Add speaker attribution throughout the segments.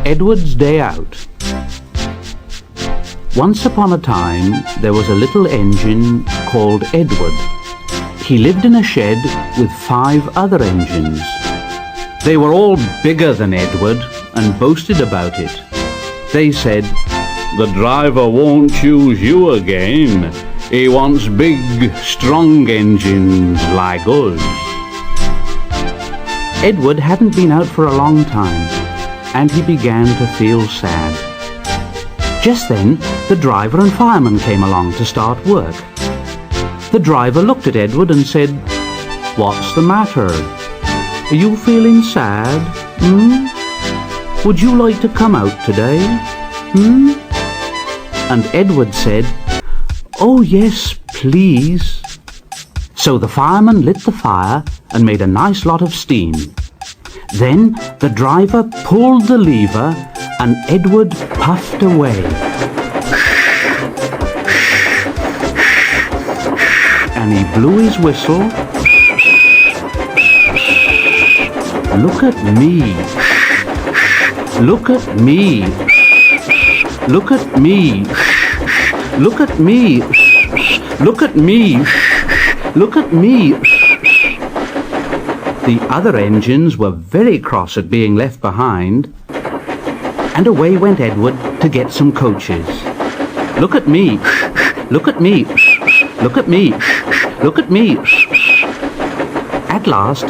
Speaker 1: Edward's Day Out. Once upon a time, there was a little engine called Edward. He lived in a shed with 5 other engines. They were all bigger than Edward and boasted about it. They said, "The driver won't choose you again. He wants big, strong engines like us." Edward hadn't been out for a long time, and he began to feel sad. Just then, the driver and fireman came along to start work. The driver looked at Edward and said, "What's the matter? Are you feeling sad? Would you like to come out today? And Edward said, "Oh yes, please." So the fireman lit the fire and made a nice lot of steam. Then the driver pulled the lever and Edward puffed away. And he blew his whistle. Look at me. Look at me. Look at me. Look at me. Look at me. Look at me. The other engines were very cross at being left behind, and away went Edward to get some coaches. Look at me. Look at me. Look at me. Look at me. At last,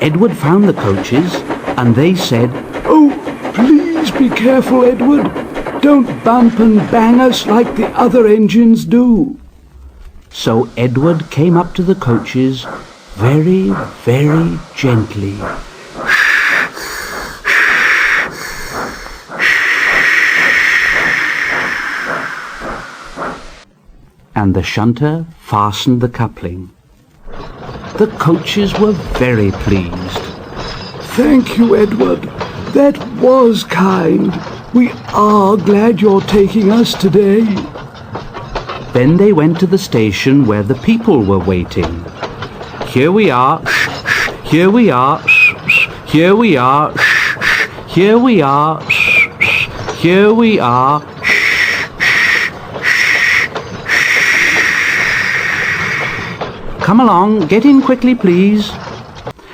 Speaker 1: Edward found the coaches, and they said, "Oh, please be careful, Edward. Don't bump and bang us like the other engines do." So Edward came up to the coaches very, very gently. And the shunter fastened the coupling. The coaches were very pleased.
Speaker 2: "Thank you, Edward. That was kind. We are glad you're taking us today."
Speaker 1: Then they went to the station where the people were waiting. "Here we are. Here we are. Here we are. Here we are. Here we are. Come along, get in quickly, please."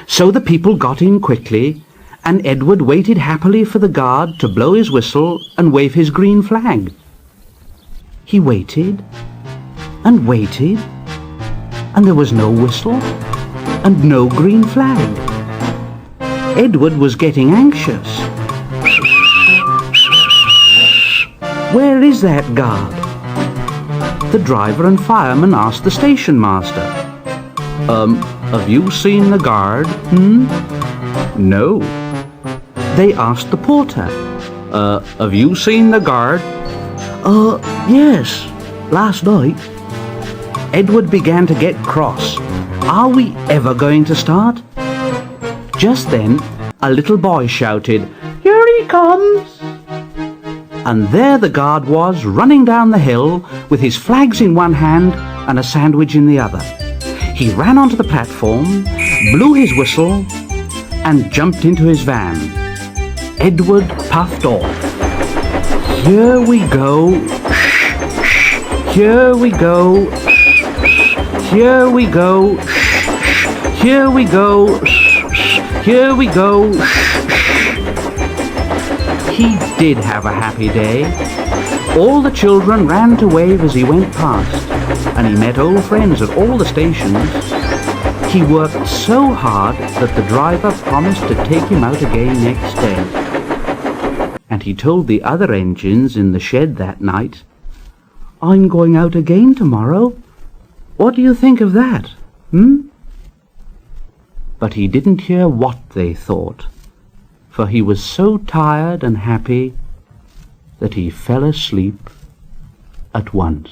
Speaker 1: So the people got in quickly, and Edward waited happily for the guard to blow his whistle and wave his green flag. He waited and waited, and there was no whistle and no green flag. Edward was getting anxious. Where is that guard? The driver and fireman asked the station master. Have you seen the guard? No. They asked the porter. Have you seen the guard? Yes, last night." Edward began to get cross. Are we ever going to start? Just then, a little boy shouted, "Here he comes!" And there the guard was, running down the hill with his flags in one hand and a sandwich in the other. He ran onto the platform, blew his whistle, and jumped into his van. Edward puffed off. Here we go. Here we go. Here we go. Here we go. Here we go. He did have a happy day. All the children ran to wave as he went past, and he met old friends at all the stations. He worked so hard that the driver promised to take him out again next day. And he told the other engines in the shed that night, "I'm going out again tomorrow. What do you think of that? But he didn't hear what they thought, for he was so tired and happy that he fell asleep at once.